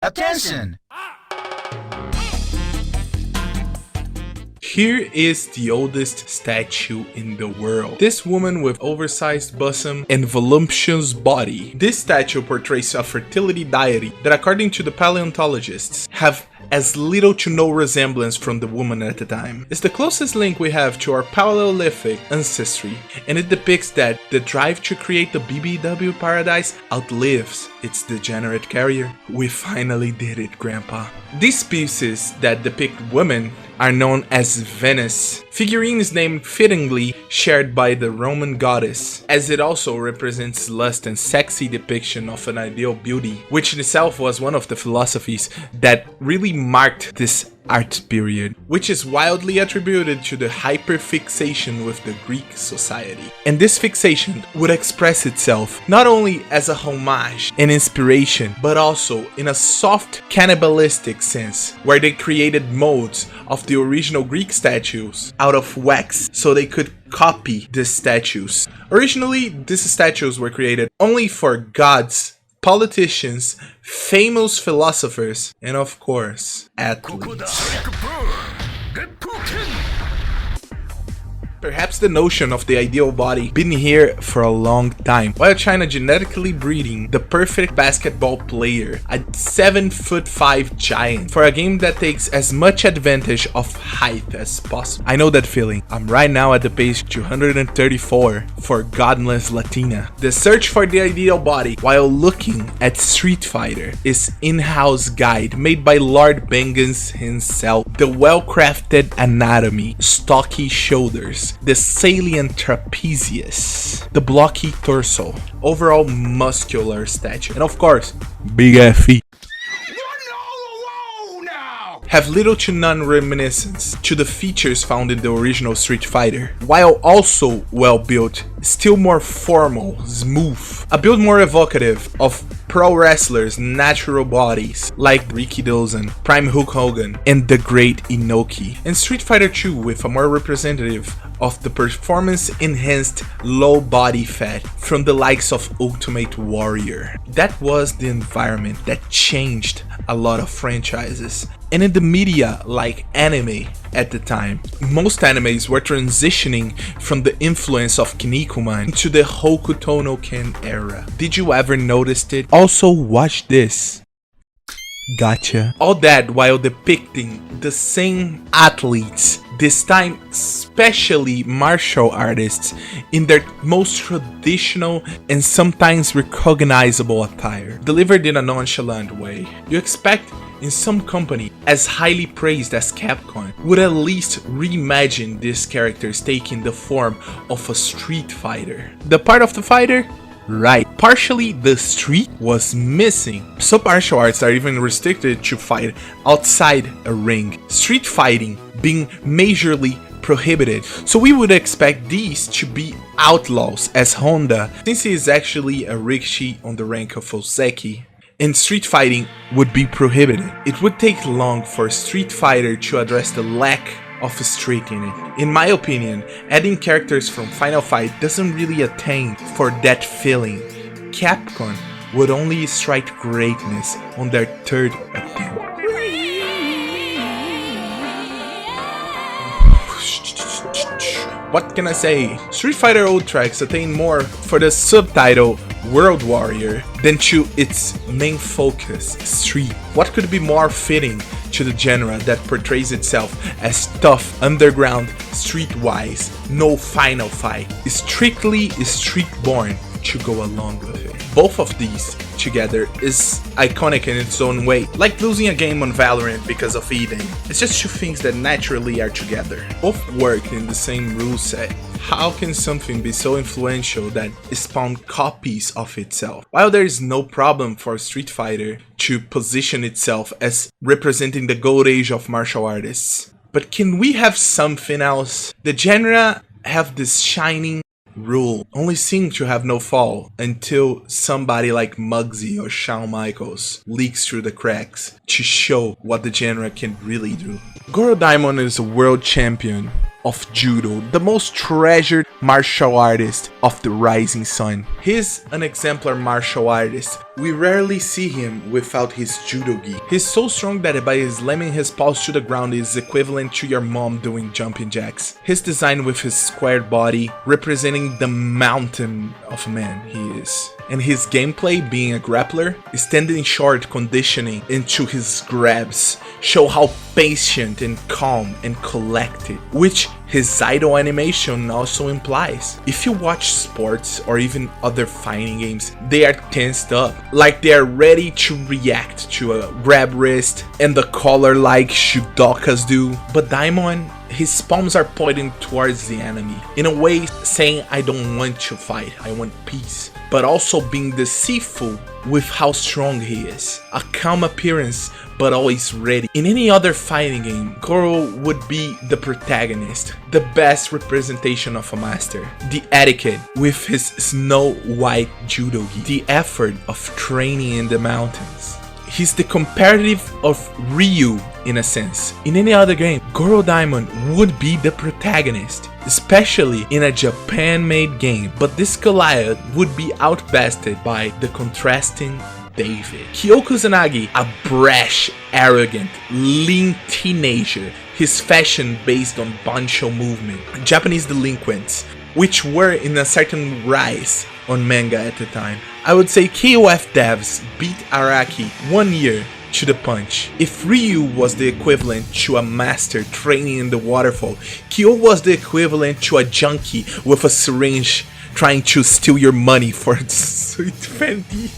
Attention! Here is the oldest statue in the world. This woman with oversized bosom and voluptuous body. This statue portrays a fertility deity that, according to the paleontologists, have as little to no resemblance from the woman at the time. It's the closest link we have to our Paleolithic ancestry, and it depicts that the drive to create the BBW paradise outlives its degenerate carrier. We finally did it, Grandpa. These pieces that depict women are known as Venus, figurines named fittingly shared by the Roman goddess, as it also represents lust and sexy depiction of an ideal beauty, which in itself was one of the philosophies that really marked this art period, which is wildly attributed to the hyperfixation with the Greek society. And this fixation would express itself not only as a homage and inspiration, but also in a soft cannibalistic sense, where they created molds of the original Greek statues out of wax so they could copy the statues. Originally, these statues were created only for gods, politicians, famous philosophers, and of course, athletes. Perhaps the notion of the ideal body been here for a long time, while China genetically breeding the perfect basketball player, a 7'5" giant, for a game that takes as much advantage of height as possible. I know that feeling. I'm right now at the page 234 for Godless Latina. The search for the ideal body while looking at Street Fighter is in-house guide made by Lord Beng himself. The well-crafted anatomy, stocky shoulders, the salient trapezius, the blocky torso, overall muscular stature, and of course, big ass feet, have little to none reminiscence to the features found in the original Street Fighter, while also well built, still more formal, smooth, a build more evocative of pro wrestlers' natural bodies like Ricky Dawson, Prime Hulk Hogan, and the Great Inoki, and Street Fighter 2 with a more representative of the performance-enhanced low body fat from the likes of Ultimate Warrior. That was the environment that changed a lot of franchises. And in the media like anime at the time, most animes were transitioning from the influence of Kinnikuman into the Hokuto no Ken era. Did you ever notice it? Also watch this. Gotcha. All that while depicting the same athletes, this time especially martial artists, in their most traditional and sometimes recognizable attire, delivered in a nonchalant way. You expect in some company as highly praised as Capcom would at least reimagine these characters taking the form of a street fighter. The part of the fighter? Right, partially the street was missing. Some martial arts are even restricted to fight outside a ring, street fighting being majorly prohibited. So we would expect these to be outlaws, as Honda, since he is actually a rikishi on the rank of Oseki, and street fighting would be prohibited. It would take long for Street Fighter to address the lack of streak in it. In my opinion, adding characters from Final Fight doesn't really attain for that feeling. Capcom would only strike greatness on their third attempt. What can I say? Street Fighter old tracks attain more for the subtitle World Warrior than to its main focus, Street. What could be more fitting to the genre that portrays itself as tough, underground, streetwise, no final fight, strictly street-born to go along with it. Both of these together is iconic in its own way, like losing a game on Valorant because of Eden. It's just two things that naturally are together. Both work in the same rule set. How can something be so influential that it spawned copies of itself? While there is no problem for Street Fighter to position itself as representing the gold age of martial artists, but can we have something else? The genre have this shining rule only seem to have no fall until somebody like Muggsy or Shawn Michaels leaks through the cracks to show what the genre can really do. Goro Daimon is a world champion of judo, the most treasured martial artist of the rising sun. He's an exemplar martial artist, We rarely see him without his judo gi. He's so strong that by slamming his paws to the ground is equivalent to your mom doing jumping jacks. His design with his squared body, representing the mountain of a man he is. And his gameplay being a grappler, standing short conditioning into his grabs, show how patient and calm and collected, which his idle animation also implies. If you watch sports or even other fighting games, they are tensed up, like they are ready to react to a grab wrist and the collar like judokas do. But Daimon, his palms are pointing towards the enemy, in a way saying I don't want to fight, I want peace, but also being deceitful with how strong he is. A calm appearance, but always ready. In any other fighting game, Goro would be the protagonist, the best representation of a master. The etiquette with his snow white judo gi, the effort of training in the mountains. He's the comparative of Ryu in a sense. In any other game, Goro Daimon would be the protagonist, especially in a Japan-made game, but this Goliath would be outbested by the contrasting David. Kyo Kusanagi, a brash, arrogant, lean teenager, his fashion based on Bansho movement, Japanese delinquents, which were in a certain rise on manga at the time. I would say KOF devs beat Araki 1 year to the punch. If Ryu was the equivalent to a master training in the waterfall, Kyo was the equivalent to a junkie with a syringe trying to steal your money for sweet Fendi.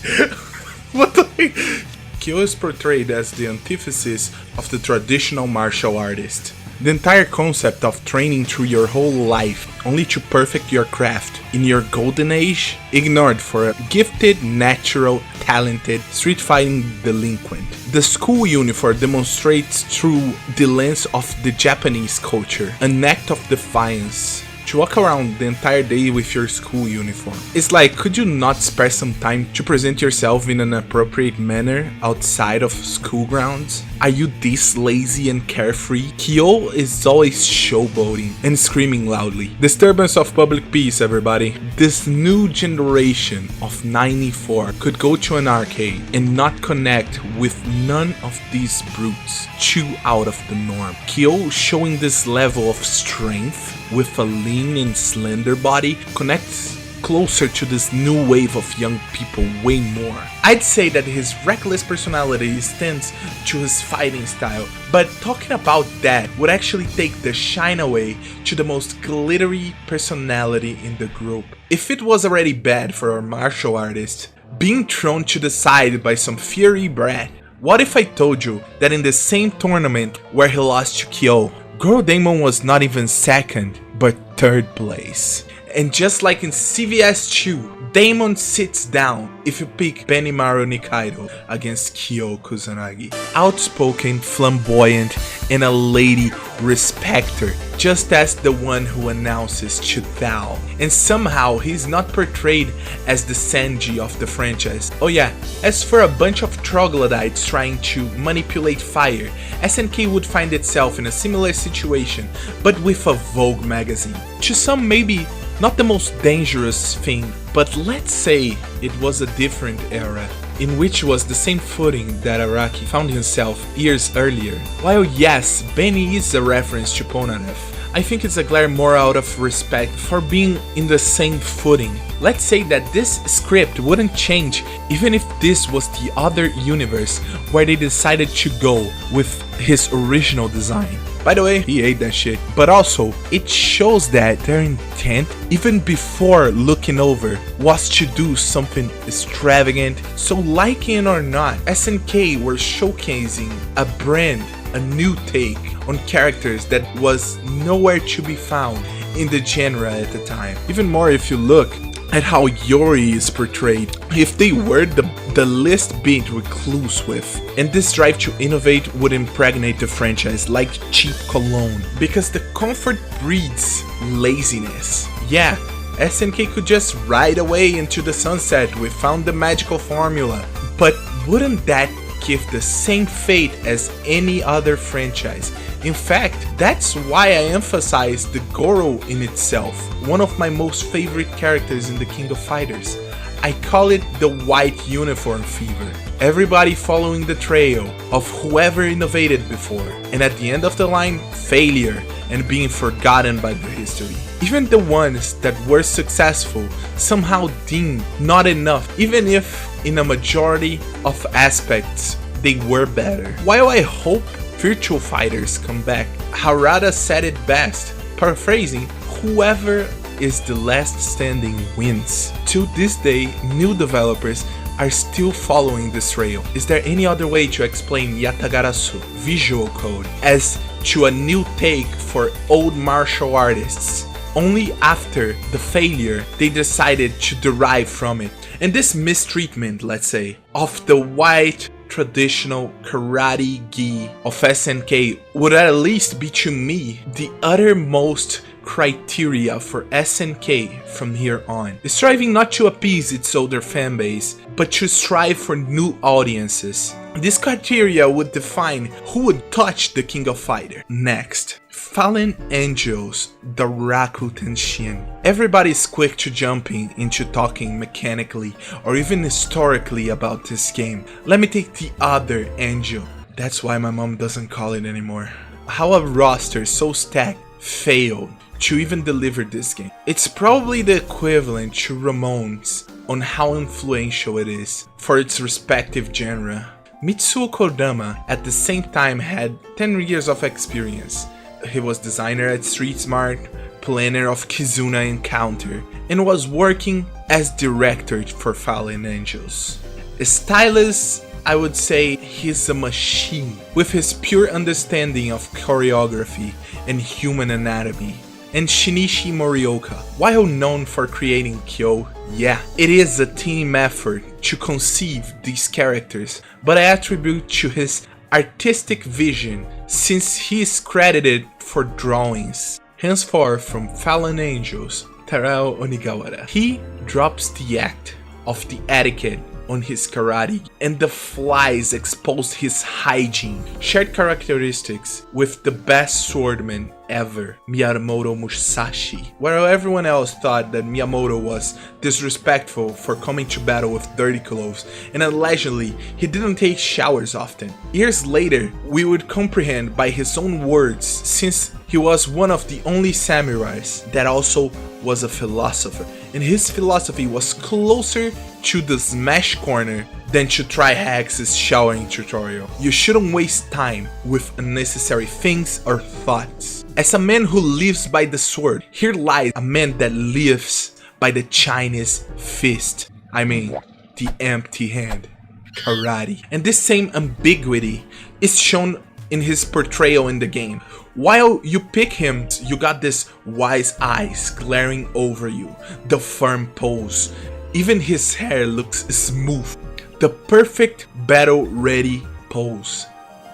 What the heck? Kyo is portrayed as the antithesis of the traditional martial artist. The entire concept of training through your whole life only to perfect your craft in your golden age, ignored for a gifted, natural, talented, street fighting delinquent. The school uniform demonstrates through the lens of the Japanese culture, an act of defiance. To walk around the entire day with your school uniform. It's like, could you not spare some time to present yourself in an appropriate manner outside of school grounds? Are you this lazy and carefree? Kyo is always showboating and screaming loudly. Disturbance of public peace, everybody. This new generation of 94 could go to an arcade and not connect with none of these brutes. Too out of the norm. Kyo showing this level of strength with a lean and slender body connects closer to this new wave of young people way more. I'd say that his reckless personality stands to his fighting style, but talking about that would actually take the shine away to the most glittery personality in the group. If it was already bad for our martial artist, being thrown to the side by some fiery brat, what if I told you that in the same tournament where he lost to Kyo, Goro Daimon was not even second, but third place. And just like in CVS 2, Daimon sits down if you pick Benimaru Nikaido against Kyo Kusanagi. Outspoken, flamboyant, and a lady respecter, just as the one who announces to Thou. And somehow he's not portrayed as the Sanji of the franchise. Oh yeah, as for a bunch of troglodytes trying to manipulate fire, SNK would find itself in a similar situation, but with a Vogue magazine. To some maybe not the most dangerous thing, but let's say it was a different era, in which was the same footing that Araki found himself years earlier. While yes, Benny is a reference to Polnareff, I think it's a glare more out of respect for being in the same footing. Let's say that this script wouldn't change even if this was the other universe where they decided to go with his original design. By the way, he ate that shit. But also, it shows that their intent, even before looking over, was to do something extravagant. So liking it or not, SNK were showcasing a brand, a new take on characters that was nowhere to be found in the genre at the time. Even more if you look at how Yori is portrayed. If they were the least bit recluse with, and this drive to innovate would impregnate the franchise like cheap cologne, because the comfort breeds laziness. Yeah, SNK could just ride away into the sunset, we found the magical formula, but wouldn't that give the same fate as any other franchise? In fact, that's why I emphasize the Goro in itself, one of my most favorite characters in the King of Fighters. I call it the white uniform fever. Everybody following the trail of whoever innovated before, and at the end of the line, failure and being forgotten by the history. Even the ones that were successful somehow deemed not enough, even if in a majority of aspects they were better. While I hope virtual fighters come back, Harada said it best, paraphrasing, "Whoever is the last standing wins." To this day, new developers are still following this trail. Is there any other way to explain Yatagarasu visual code as to a new take for old martial artists? Only after the failure they decided to derive from it. And this mistreatment, let's say, of the white traditional karate gi of SNK would at least be, to me, the uttermost criteria for SNK from here on. Striving not to appease its older fanbase, but to strive for new audiences. This criteria would define who would touch the King of Fighter. Next, Fallen Angels, the Rakuten Shin. Everybody's quick to jumping into talking mechanically or even historically about this game. Let me take the other Angel. That's why my mom doesn't call it anymore. How a roster so stacked failed to even deliver this game. It's probably the equivalent to Ramones on how influential it is for its respective genre. Mitsuo Kodama at the same time had 10 years of experience. He was designer at Street Smart, planner of Kizuna Encounter, and was working as director for Fallen Angels. Stylist, I would say he's a machine with his pure understanding of choreography and human anatomy. And Shinichi Morioka, while known for creating Kyo, yeah, it is a team effort to conceive these characters, but I attribute to his artistic vision since he is credited for drawings. Henceforth from Fallen Angels, Torao Onigawara, he drops the act of the etiquette on his karate, and the flies expose his hygiene, shared characteristics with the best swordman ever, Miyamoto Musashi. While everyone else thought that Miyamoto was disrespectful for coming to battle with dirty clothes, and allegedly he didn't take showers often. Years later, we would comprehend by his own words, since he was one of the only samurais that also was a philosopher, and his philosophy was closer to the smash corner than to try Hex's showering tutorial. You shouldn't waste time with unnecessary things or thoughts. As a man who lives by the sword, here lies a man that lives by the Chinese fist. I mean, the empty hand. Karate. And this same ambiguity is shown in his portrayal in the game. While you pick him, you got this wise eyes glaring over you, the firm pose, even his hair looks smooth, the perfect battle ready pose.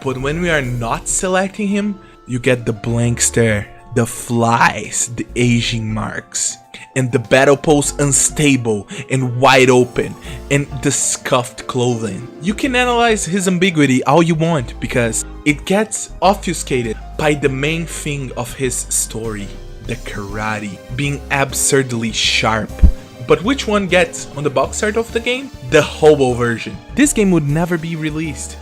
But when we are not selecting him, you get the blank stare, the flies, the aging marks, and the battle pose unstable and wide open, and the scuffed clothing. You can analyze his ambiguity all you want because it gets obfuscated by the main thing of his story, the karate, being absurdly sharp. But which one gets on the box art of the game? The hobo version. This game would never be released,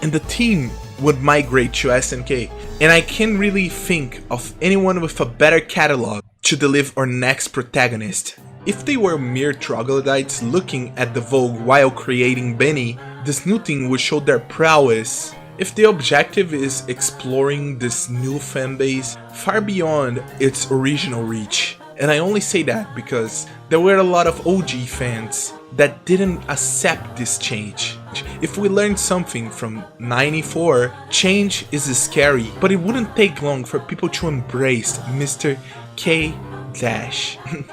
and the team would migrate to SNK, and I can't really think of anyone with a better catalog to deliver our next protagonist. If they were mere troglodytes looking at the Vogue while creating Benny, this new team would show their prowess. If the objective is exploring this new fanbase far beyond its original reach, and I only say that because there were a lot of OG fans that didn't accept this change. If we learned something from 94, change is scary, but it wouldn't take long for people to embrace Mr. K-.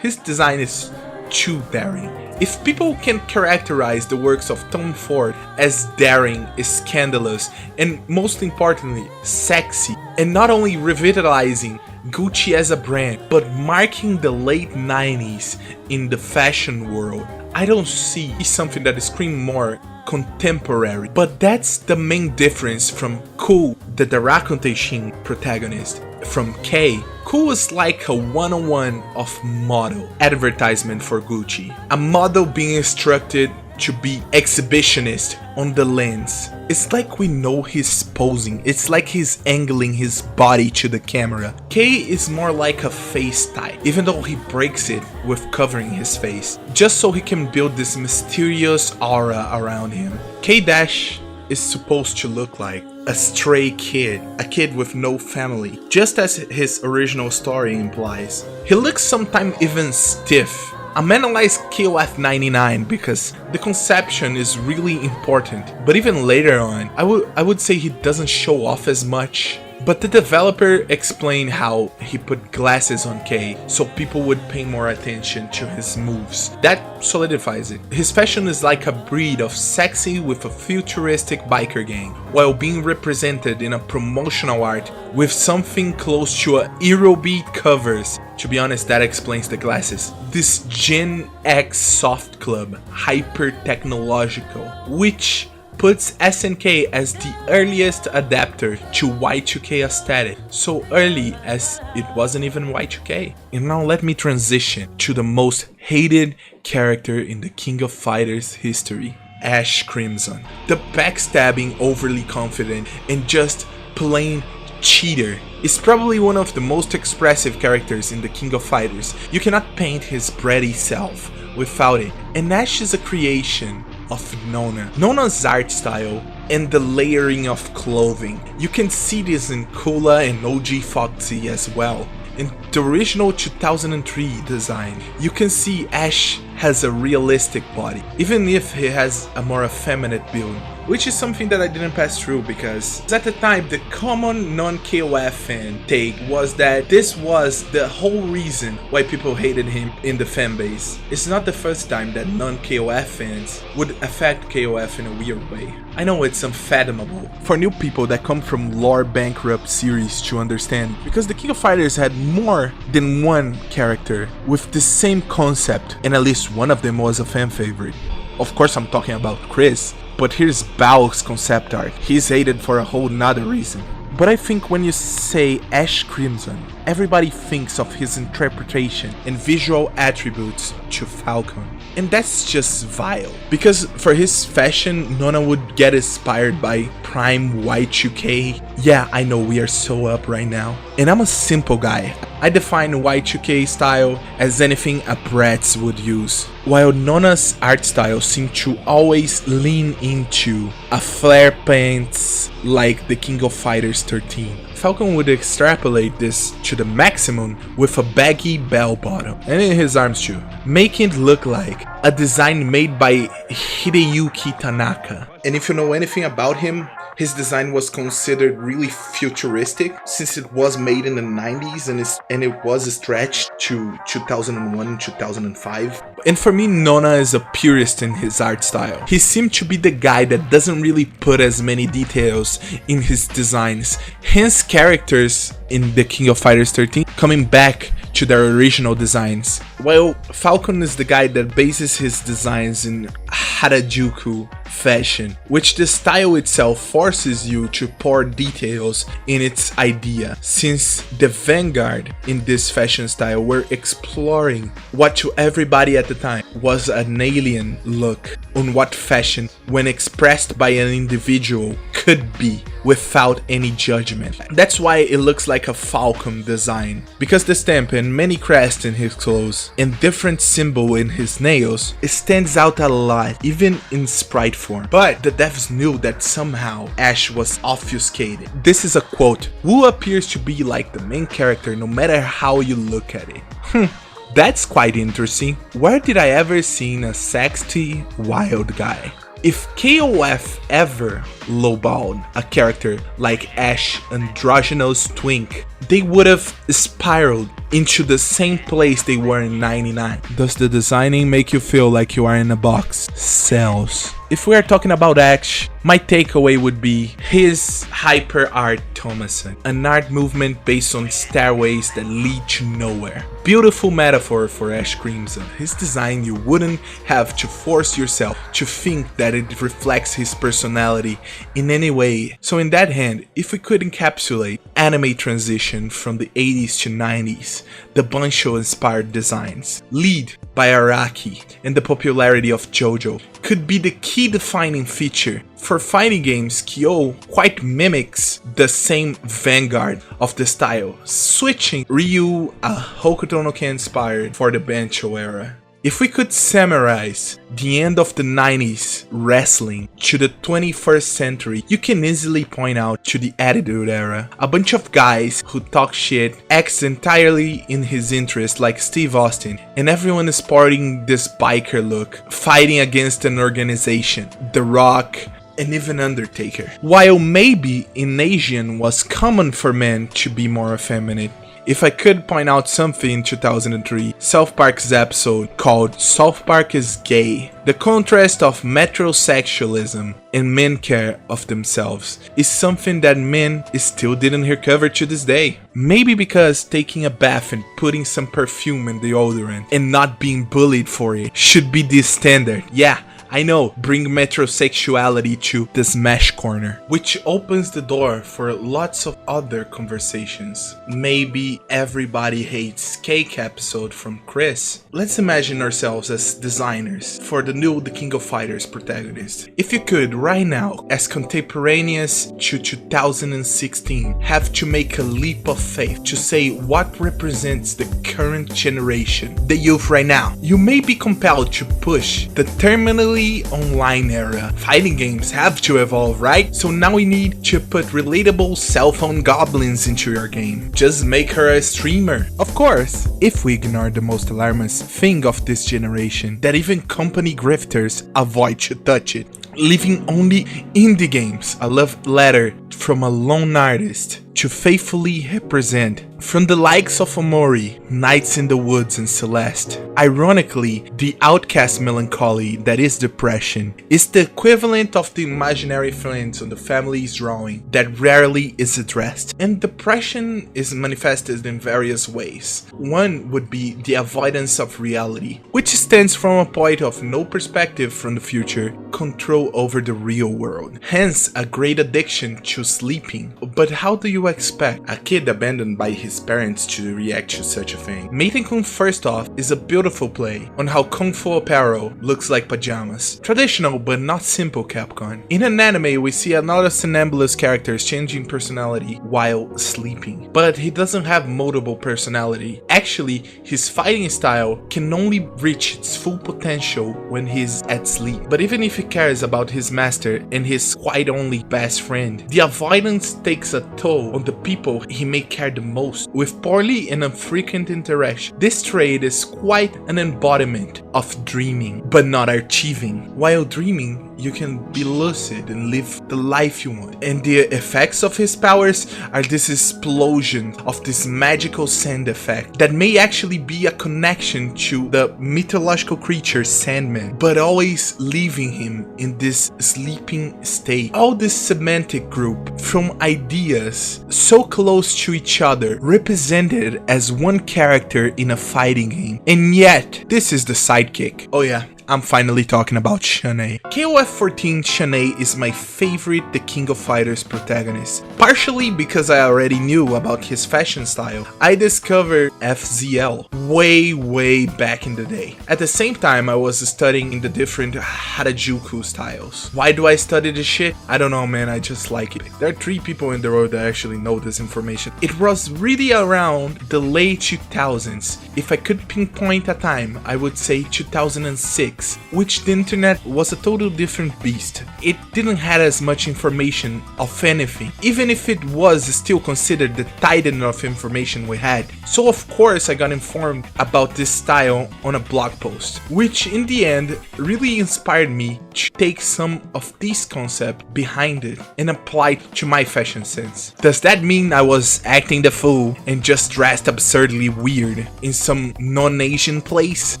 His design is too daring. If people can characterize the works of Tom Ford as daring, scandalous, and most importantly, sexy, and not only revitalizing Gucci as a brand, but marking the late 90s in the fashion world, I don't see something that screams more contemporary. But that's the main difference from Ku, the Rakuten Shin protagonist, from K, Cool is like a one-on-one of model advertisement for Gucci. A model being instructed to be exhibitionist on the lens. It's like we know he's posing. It's like he's angling his body to the camera. K is more like a face type, even though he breaks it with covering his face, just so he can build this mysterious aura around him. K Dash is supposed to look like a stray kid, a kid with no family, just as his original story implies. He looks sometimes even stiff. I'm analyzing KOF 99 because the conception is really important, but even later on, I would say he doesn't show off as much. But the developer explained how he put glasses on K so people would pay more attention to his moves. That solidifies it. His fashion is like a breed of sexy with a futuristic biker gang, while being represented in a promotional art with something close to a Eurobeat covers. To be honest, that explains the glasses. This Gen X soft club, hyper technological, which puts SNK as the earliest adapter to Y2K aesthetic, so early as it wasn't even Y2K. And now let me transition to the most hated character in the King of Fighters history, Ashe Crimson. The backstabbing, overly confident, and just plain cheater is probably one of the most expressive characters in the King of Fighters. You cannot paint his bratty self without it. And Ashe is a creation of Nona. Nona's art style and the layering of clothing. You can see this in Kula and OG Foxy as well. In the original 2003 design, you can see Ashe has a realistic body, even if he has a more effeminate build, which is something that I didn't pass through because at the time the common non-KOF fan take was that this was the whole reason why people hated him in the fanbase. It's not the first time that non-KOF fans would affect KOF in a weird way. I know it's unfathomable for new people that come from lore bankrupt series to understand, because the King of Fighters had more than one character with the same concept, and at least one of them was a fan favorite. Of course I'm talking about Chris, but here's Bao's concept art. He's hated for a whole nother reason. But I think when you say Ashe Crimson, everybody thinks of his interpretation and visual attributes to Falcon. And that's just vile. Because for his fashion, Nona would get inspired by Prime Y2K. Yeah, I know we are so up right now. And I'm a simple guy. I define Y2K style as anything a Bratz would use, while Nona's art style seemed to always lean into a flare pants like the King of Fighters 13. Falcon would extrapolate this to the maximum with a baggy bell bottom, and in his arms too, making it look like a design made by Hideyuki Tanaka. And if you know anything about him, his design was considered really futuristic since it was made in the 90s and it was stretched to 2001 and 2005. And for me, Nona is a purist in his art style. He seemed to be the guy that doesn't really put as many details in his designs. Hence characters in the King of Fighters 13 coming back to their original designs, while Falcon is the guy that bases his designs in Harajuku fashion, which the style itself forces you to pour details in its idea, since the vanguard in this fashion style were exploring what to everybody at the time was an alien look on what fashion, when expressed by an individual, could be without any judgment. That's why it looks like a Falcon design, because the stamp and many crests in his clothes and different symbol in his nails, it stands out a lot, even in sprite form. But the devs knew that somehow Ashe was offuscated. This is a quote: "Woo appears to be like the main character no matter how you look at it." That's quite interesting. Where did I ever see a sexy wild guy? If KOF ever lowballed a character like Ashe Androgynous Twink, they would have spiraled into the same place they were in 99. Does the designing make you feel like you are in a box? Cells. If we are talking about Ashe, my takeaway would be his hyper art Thomason, an art movement based on stairways that lead to nowhere. Beautiful metaphor for Ashe Crimson. His design, you wouldn't have to force yourself to think that it reflects his personality in any way. So in that hand, if we could encapsulate anime transition from the 80s to 90s, the Bansho inspired designs, lead by Araki, and the popularity of JoJo could be the key defining feature. For fighting games, Kyo quite mimics the same vanguard of the style, switching Ryu a Hokuto no Ken inspired for the Bansho era. If we could summarize the end of the 90s wrestling to the 21st century, you can easily point out to the Attitude Era. A bunch of guys who talk shit, acts entirely in his interest like Steve Austin, and everyone is sporting this biker look, fighting against an organization, The Rock, and even Undertaker. While maybe in Asian was common for men to be more effeminate, if I could point out something in 2003, South Park's episode called South Park is Gay. The contrast of metrosexualism and men care of themselves is something that men still didn't recover to this day. Maybe because taking a bath and putting some perfume in deodorant and not being bullied for it should be the standard. Yeah, I know, bring metrosexuality to the Smash Corner, which opens the door for lots of other conversations. Maybe everybody hates cake episode from Chris. Let's imagine ourselves as designers for the new The King of Fighters protagonist. If you could right now, as contemporaneous to 2016, have to make a leap of faith to say what represents the current generation, the youth right now, you may be compelled to push the terminally online era. Fighting games have to evolve, right? So now we need to put relatable cell phone goblins into your game. Just make her a streamer. Of course, if we ignore the most alarmist thing of this generation, that even company grifters avoid to touch it, leaving only indie games a love letter from a lone artist to faithfully represent, from the likes of Omori, Nights in the Woods, and Celeste. Ironically, the outcast melancholy that is depression is the equivalent of the imaginary friends on the family's drawing that rarely is addressed. And depression is manifested in various ways. One would be the avoidance of reality, which stands from a point of no perspective from the future, control over the real world. Hence, a great addiction to sleeping. But how do you expect a kid abandoned by his parents to react to such a thing? Maiden-kun first off is a beautiful play on how kung fu apparel looks like pajamas. Traditional but not simple Capcom. In an anime we see another Somnambulous characters changing personality while sleeping, but he doesn't have multiple personality. Actually, his fighting style can only reach its full potential when he's at sleep. But even if he cares about his master and his quite only best friend, the avoidance takes a toll on the people he may care the most. With poorly and infrequent interaction, this trait is quite an embodiment of dreaming, but not achieving. While dreaming, you can be lucid and live the life you want. And the effects of his powers are this explosion of this magical sand effect that may actually be a connection to the mythological creature Sandman, but always leaving him in this sleeping state. All this semantic group from ideas so close to each other, represented as one character in a fighting game, and yet this is the sidekick. Oh yeah, I'm finally talking about Shun'ei. KOF 14 Shun'ei is my favorite The King of Fighters protagonist, partially because I already knew about his fashion style. I discovered FZL way back in the day. At the same time, I was studying the different Harajuku styles. Why do I study this shit? I don't know, man, I just like it. There are 3 people in the world that actually know this information. It was really around the late 2000s. If I could pinpoint a time, I would say 2006, which the internet was a total different beast. It didn't have as much information of anything, even if it was still considered the titan of information we had. So of course I got informed about this style on a blog post, which in the end really inspired me to take some of this concept behind it and apply it to my fashion sense. Does that mean I was acting the fool and just dressed absurdly weird in some non-Asian place?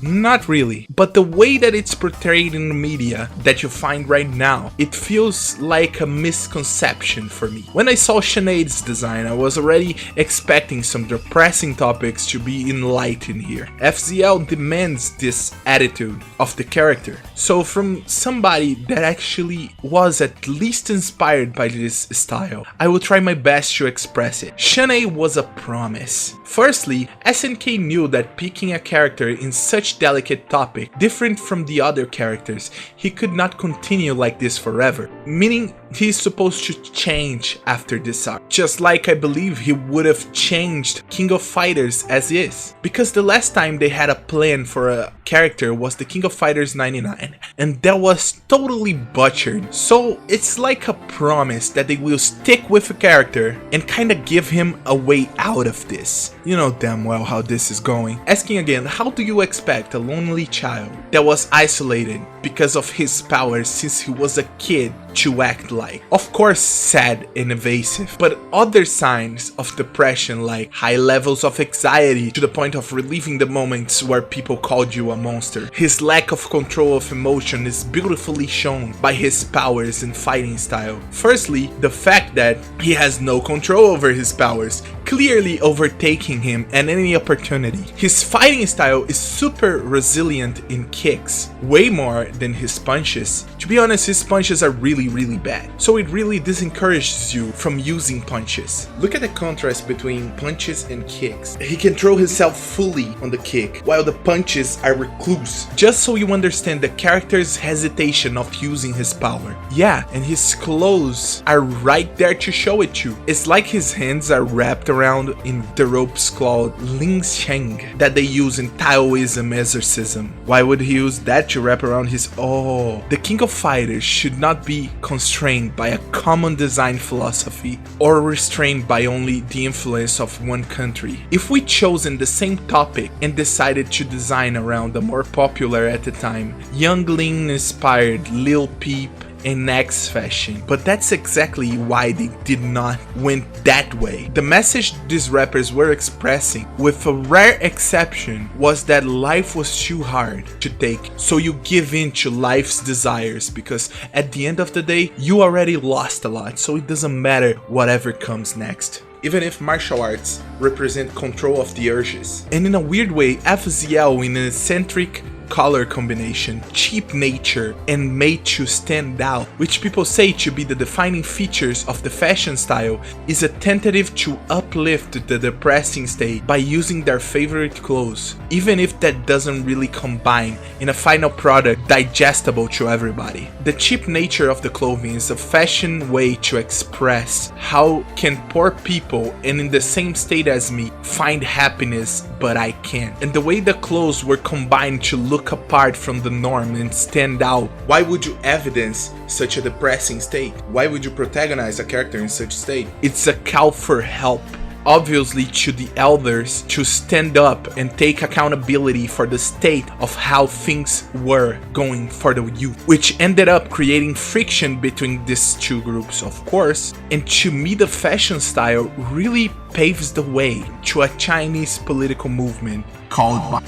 Not really, but the way that that it's portrayed in the media that you find right now, it feels like a misconception for me. When I saw Shun'ei's design, I was already expecting some depressing topics to be enlightened here. FZL demands this attitude of the character. So from somebody that actually was at least inspired by this style, I will try my best to express it. Shun'ei was a promise. Firstly, SNK knew that picking a character in such delicate topic, different from the other characters, he could not continue like this forever, meaning he's supposed to change after this arc, just like I believe he would have changed King of Fighters as is, because the last time they had a plan for a character was the King of Fighters 99, and that was totally butchered. So it's like a promise that they will stick with a character and kinda give him a way out of this. You know damn well how this is going. Asking again, how do you expect a lonely child that was isolated because of his powers since he was a kid to act like? Of course sad and evasive, but other signs of depression like high levels of anxiety to the point of reliving the moments where people called you a monster. His lack of control of emotion is beautifully shown by his powers and fighting style. Firstly, the fact that he has no control over his powers, clearly overtaking him at any opportunity. His fighting style is super resilient in kicks, way more than his punches. To be honest, his punches are really bad, so it really disencourages you from using punches. Look at the contrast between punches and kicks. He can throw himself fully on the kick, while the punches are recluse. Just so you understand the character's hesitation of using his power. Yeah, and his clothes are right there to show it to you. It's like his hands are wrapped around in the ropes called Ling Sheng that they use in Taoism exorcism. Why would he use that to wrap around his... Oh, the King of Fighters should not be constrained by a common design philosophy or restrained by only the influence of one country. If we chosen the same topic and decided to design around the more popular at the time, Young Lin inspired Lil Peep and X fashion, but that's exactly why they did not went that way. The message these rappers were expressing, with a rare exception, was that life was too hard to take, so you give in to life's desires, because at the end of the day you already lost a lot, so it doesn't matter whatever comes next. Even if martial arts represent control of the urges. And in a weird way, FZL in an eccentric color combination, cheap nature, and made to stand out, which people say to be the defining features of the fashion style, is a tentative to uplift the depressing state by using their favorite clothes, even if that doesn't really combine in a final product digestible to everybody. The cheap nature of the clothing is a fashion way to express how can poor people and in the same state as me find happiness, but I can't. And the way the clothes were combined to look apart from the norm and stand out. Why would you evidence such a depressing state? Why would you protagonize a character in such state? It's a call for help, obviously to the elders, to stand up and take accountability for the state of how things were going for the youth, which ended up creating friction between these two groups, of course. And to me, the fashion style really paves the way to a Chinese political movement called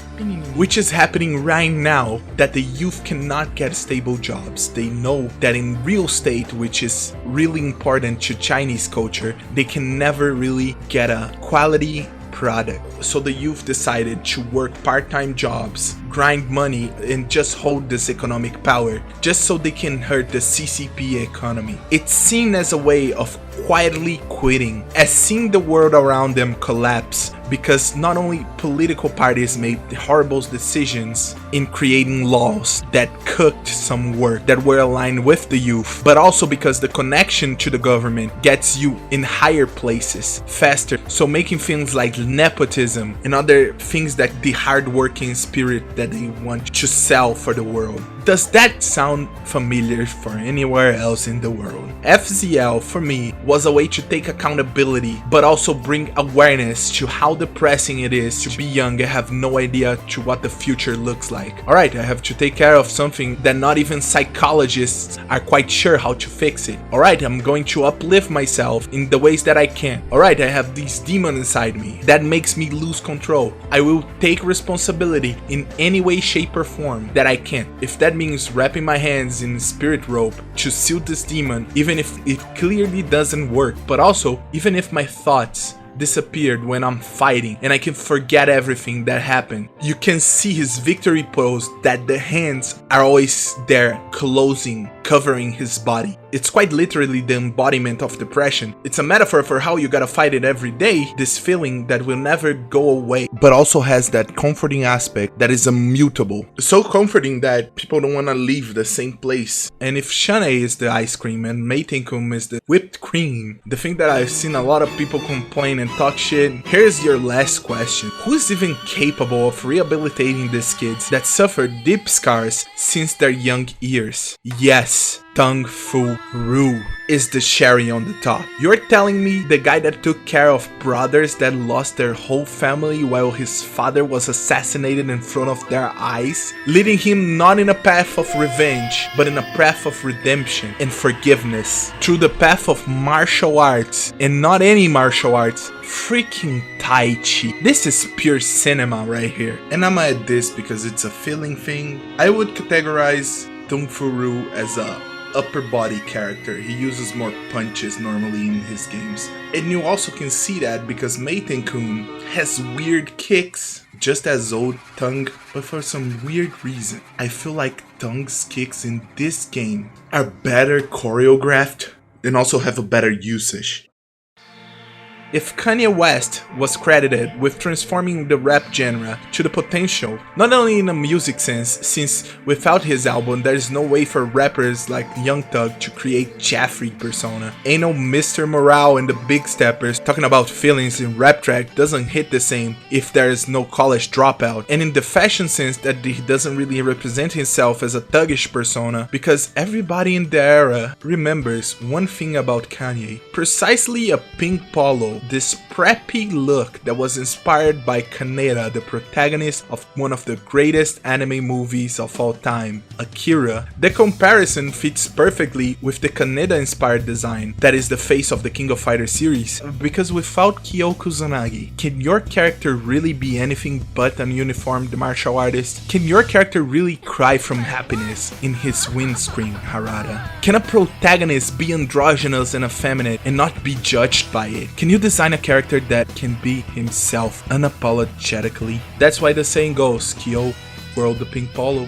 which is happening right now, that the youth cannot get stable jobs. They know that in real estate, which is really important to Chinese culture, they can never really get a quality product. So the youth decided to work part-time jobs, grind money, and just hold this economic power, just so they can hurt the CCP economy. It's seen as a way of quietly quitting, as seeing the world around them collapse, because not only political parties made horrible decisions in creating laws that cooked some work that were aligned with the youth, but also because the connection to the government gets you in higher places faster, so making things like nepotism and other things that the hard-working spirit that they want to sell for the world. Does that sound familiar for anywhere else in the world? FZL for me was a way to take accountability, but also bring awareness to how depressing it is to be young and have no idea to what the future looks like. Alright, I have to take care of something that not even psychologists are quite sure how to fix it. Alright, I'm going to uplift myself in the ways that I can. Alright, I have this demon inside me that makes me lose control. I will take responsibility in any way, shape or form that I can. If that means wrapping my hands in spirit rope to seal this demon, even if it clearly doesn't work, but also even if my thoughts disappeared when I'm fighting and I can forget everything that happened. You can see his victory pose that the hands are always there, closing, covering his body. It's quite literally the embodiment of depression. It's a metaphor for how you gotta fight it every day, this feeling that will never go away, but also has that comforting aspect that is immutable. So comforting that people don't wanna leave the same place. And if Shun'ei is the ice cream and Meitenkun is the whipped cream, the thing that I've seen a lot of people complain and talk shit, here's your last question. Who is even capable of rehabilitating these kids that suffered deep scars since their young years? Yes, Kung Fu Ryu is the cherry on the top. You're telling me the guy that took care of brothers that lost their whole family while his father was assassinated in front of their eyes, leading him not in a path of revenge, but in a path of redemption and forgiveness, through the path of martial arts, and not any martial arts, freaking Tai Chi. This is pure cinema right here. And I'ma add this because it's a feeling thing. I would categorize Kung Fu Ryu as a upper body character. He uses more punches normally in his games. And you also can see that because Meitenkun has weird kicks, just as old Tung, but for some weird reason, I feel like Tung's kicks in this game are better choreographed and also have a better usage. If Kanye West was credited with transforming the rap genre to the potential, not only in a music sense, since without his album there is no way for rappers like Young Thug to create Jeffrey persona. Ain't no Mr. Morale and the Big Steppers talking about feelings in rap track doesn't hit the same if there is no college dropout. And in the fashion sense that he doesn't really represent himself as a thuggish persona, because everybody in the era remembers one thing about Kanye. Precisely a pink polo, this preppy look that was inspired by Kaneda, the protagonist of one of the greatest anime movies of all time, Akira. The comparison fits perfectly with the Kaneda inspired design that is the face of the King of Fighters series, because without Kyo Kusanagi, can your character really be anything but an uniformed martial artist? Can your character really cry from happiness in his windscreen, Harada? Can a protagonist be androgynous and effeminate and not be judged by it? Can you design a character that can be himself unapologetically? That's why the saying goes, Kyo, world the pink polo.